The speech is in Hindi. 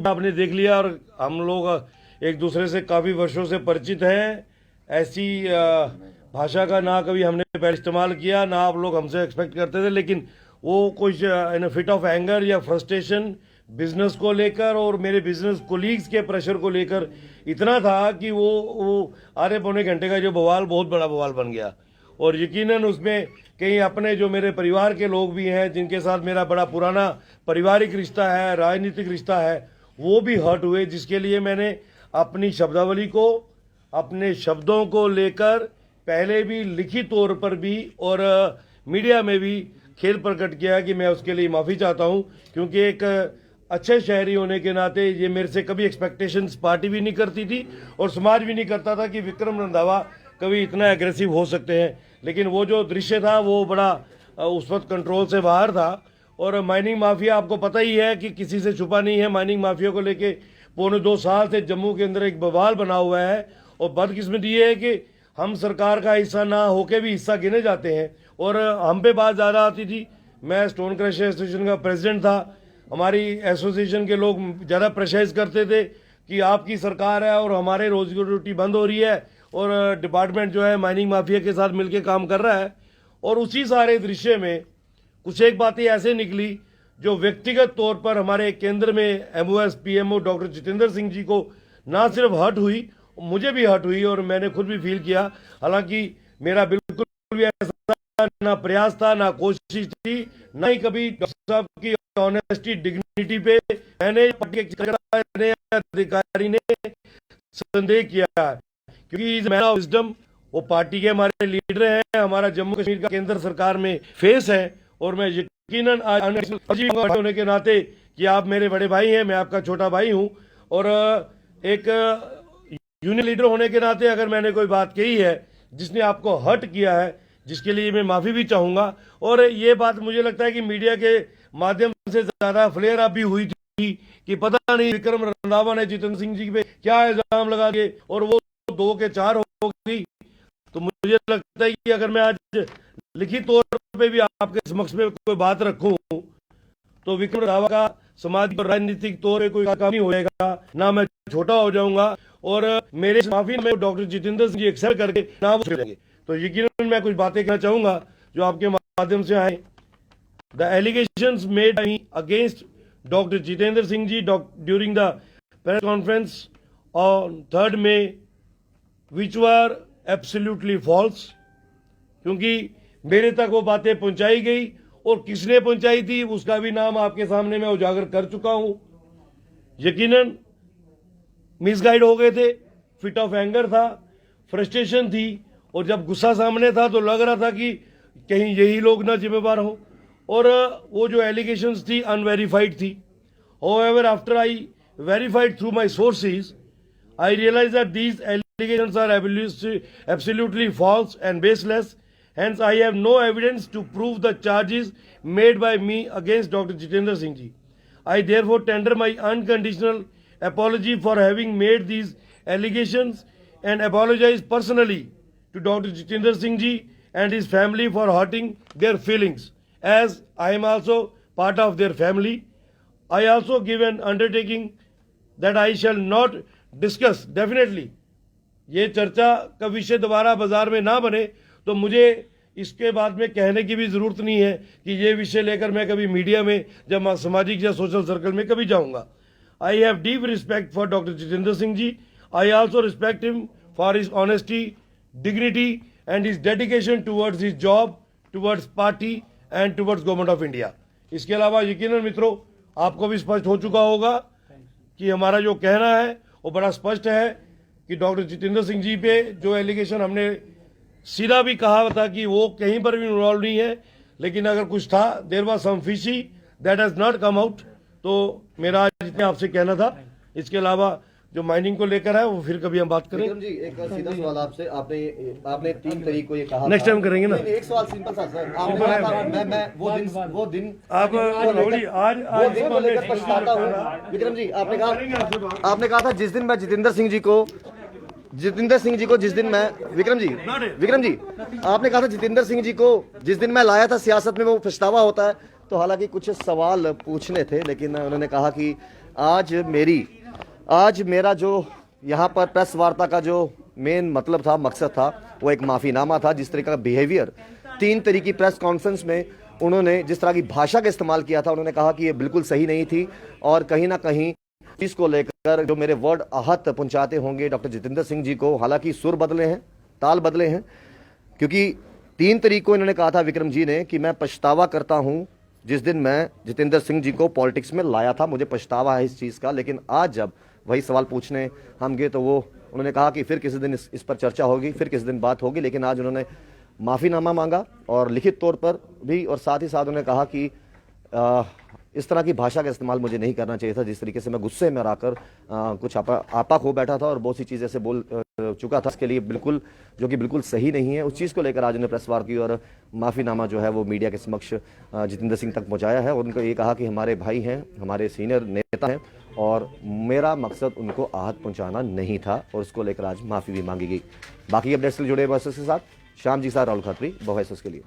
यूट्यूब आपने देख लिया और हम लोग एक दूसरे से काफ़ी वर्षों से परिचित हैं। ऐसी भाषा का ना कभी हमने पहले इस्तेमाल किया, ना आप लोग हमसे एक्सपेक्ट करते थे, लेकिन वो कुछ इन फिट ऑफ एंगर या फ्रस्ट्रेशन बिजनेस को लेकर और मेरे बिजनेस कोलीग्स के प्रेशर को लेकर इतना था कि वो आधे पौने घंटे का जो बवाल बहुत बड़ा बवाल बन गया। और यकीनन उसमें कहीं अपने जो मेरे परिवार के लोग भी हैं, जिनके साथ मेरा बड़ा पुराना पारिवारिक रिश्ता है, राजनीतिक रिश्ता है, वो भी हर्ट हुए, जिसके लिए मैंने अपनी शब्दावली को, अपने शब्दों को लेकर पहले भी लिखित तौर पर भी और मीडिया में भी खेद प्रकट किया कि मैं उसके लिए माफ़ी चाहता हूं, क्योंकि एक अच्छे शहरी होने के नाते ये मेरे से कभी एक्सपेक्टेशंस पार्टी भी नहीं करती थी और समाज भी नहीं करता था कि विक्रम रंधावा कभी इतना एग्रेसिव हो सकते हैं। लेकिन वो जो दृश्य था वो बड़ा उस वक्त कंट्रोल से बाहर था। और माइनिंग माफिया, आपको पता ही है कि किसी से छुपा नहीं है, माइनिंग माफिया को लेके पौने 2 साल से जम्मू के अंदर एक बवाल बना हुआ है। और बदकिस्मती ये है कि हम सरकार का हिस्सा ना होके भी हिस्सा गिने जाते हैं और हम पे बात ज़्यादा आती थी। मैं स्टोन क्रशर एसोसिएशन का प्रेसिडेंट था, हमारी एसोसिएशन के लोग ज़्यादा प्रेशराइज करते थे कि आपकी सरकार है और हमारे रोजी रोटी बंद हो रही है और डिपार्टमेंट जो है माइनिंग माफिया के साथ मिलकर काम कर रहा है। और उसी सारे दृश्य में कुछ एक बातें ऐसे निकली जो व्यक्तिगत तौर पर हमारे केंद्र में MOS PMO doctor Jitendra Singh ji को ना सिर्फ हर्ट हुई, मुझे भी हर्ट हुई और मैंने खुद भी फील किया। हालांकि मेरा बिल्कुल भी ऐसा ना प्रयास था, ना कोशिश थी, ना ही कभी डॉक्टर साहब की ऑनेस्टी डिग्निटी पे मैंने अधिकारी ने संदेह किया, क्योंकि इज मैन ऑफ विजडम। वो पार्टी के हमारे लीडर हैं, हमारा जम्मू कश्मीर का केंद्र सरकार में फेस है। और मैं यकीनन आज होने के नाते कि आप मेरे बड़े भाई हैं, मैं आपका छोटा भाई हूं, और एक यूनियन लीडर होने के नाते अगर मैंने कोई बात कही है जिसने आपको हर्ट किया है, जिसके लिए मैं माफी भी चाहूंगा। और ये बात मुझे लगता है कि मीडिया के माध्यम से ज्यादा फ्लेयर अप भी हुई थी कि पता नहीं विक्रम रंधावा ने जितेंद्र सिंह जी पे क्या इल्जाम लगा दिए और वो 2 के 4 हो गई। तो मुझे लगता है कि अगर मैं आज लिखित तौर पे भी आपके समक्ष में कोई बात रखूं तो विक्रम रंधावा का समाज और राजनीतिक तौर पे कोई काम नहीं होएगा, ना मैं छोटा हो जाऊंगा और मेरे माफी में डॉक्टर जितेंद्र सिंह जी एक्सेप्ट करके ना वो देंगे। तो यकीनन मैं कुछ बातें कहना चाहूंगा जो आपके माध्यम से आए। The allegations made by me against doctor Jitendra Singh ji during the press conference on 3 May which were absolutely false, क्योंकि मेरे तक वो बातें पहुंचाई गई और किसने पहुंचाई थी उसका भी नाम आपके सामने मैं उजागर कर चुका हूं। यकीनन मिसगाइड हो गए थे, फिट ऑफ एंगर था, फ्रस्ट्रेशन थी, और जब गुस्सा सामने था तो लग रहा था कि कहीं यही लोग ना जिम्मेवार हो। और वो जो एलिगेशंस थी अनवेरीफाइड थी। However, after I verified through my sources, I realized that these allegations are absolutely false and baseless. Hence, I have no evidence to prove the charges made by me against Dr. Jitendra Singh Ji. I therefore tender my unconditional apology for having made these allegations and apologize personally to Dr. Jitendra Singh Ji and his family for hurting their feelings, as I am also part of their family. I also give an undertaking that I shall not discuss, definitely, ये चर्चा का विषय दोबारा बाजार में ना बने, तो मुझे इसके बाद में कहने की भी जरूरत नहीं है कि ये विषय लेकर मैं कभी मीडिया में जब सामाजिक या सोशल सर्कल में कभी जाऊंगा। I have deep respect for Dr. Jitendra Singh Ji. I also respect him for his honesty, dignity and his dedication towards his job, towards party and towards government of India. इसके अलावा यकीनन मित्रों आपको भी स्पष्ट हो चुका होगा कि हमारा जो कहना है वो बड़ा स्पष्ट है कि डॉक्टर जितेंद्र सिंह जी पे जो एलिगेशन हमने सीधा भी कहा था कि वो कहीं पर भी इन्वॉल्व नहीं है, लेकिन अगर कुछ था, there was some fishy that has not come out. तो मेरा आज इतने आपसे कहना था। इसके अलावा जो माइनिंग को लेकर है वो फिर कभी हम बात करें। विक्रम जी, एक सीधा सवाल आपसे, आपने 3 तारीख को ये कहा, नेक्स्ट टाइम करेंगे ना। एक सवाल सिंपल सा सर, आपने कहा था मैं वो दिन आप आज को लेकर पछताता हूं। विक्रम जी, आपने कहा था जिस दिन मैं जितेंद्र सिंह जी को जिस दिन मैं विक्रम जी आपने कहा था जितेंद्र सिंह जी को जिस दिन मैं लाया था सियासत में वो पछतावा होता है। तो हालांकि कुछ सवाल पूछने थे, लेकिन उन्होंने कहा कि आज मेरा जो यहाँ पर प्रेस वार्ता का जो मेन मतलब था, मकसद था, वो एक माफीनामा था। जिस तरह का बिहेवियर 3 तारीख की प्रेस कॉन्फ्रेंस में उन्होंने जिस तरह की भाषा का इस्तेमाल किया था, उन्होंने कहा कि ये बिल्कुल सही नहीं थी और कहीं ना कहीं इसको लेकर जो मेरे वर्ड आहत पहुंचाते होंगे डॉक्टर जितेंद्र सिंह जी को। हालांकि सुर बदले हैं, ताल बदले हैं, क्योंकि 3 तारीख को इन्होंने कहा था विक्रम जी ने कि मैं पछतावा करता हूं जिस दिन मैं जितेंद्र सिंह जी को पॉलिटिक्स में लाया था, मुझे पछतावा है इस चीज़ का। लेकिन आज जब वही सवाल पूछने हम गए तो वो उन्होंने कहा कि फिर किसी दिन इस पर चर्चा होगी, फिर किसी दिन बात होगी। लेकिन आज उन्होंने माफ़ीनामा मांगा और लिखित तौर पर भी, और साथ ही साथ उन्होंने कहा कि इस तरह की भाषा का इस्तेमाल मुझे नहीं करना चाहिए था। जिस तरीके से मैं गुस्से में आकर कुछ आपा खो बैठा था और बहुत सी चीज़ें से बोल चुका था, इसके लिए बिल्कुल, जो कि बिल्कुल सही नहीं है, उस चीज़ को लेकर आज उन्होंने प्रेस वार की और माफ़ीनामा जो है वो मीडिया के समक्ष जितेंद्र सिंह तक पहुंचाया है। और उनको ये कहा कि हमारे भाई हैं, हमारे सीनियर नेता हैं और मेरा मकसद उनको आहत पहुंचाना नहीं था, और उसको लेकर आज माफ़ी भी मांगी गई। बाकी अपडेट्स से जुड़े बहस के साथ श्याम जी के साथ राहुल खत्री, बहस के लिए।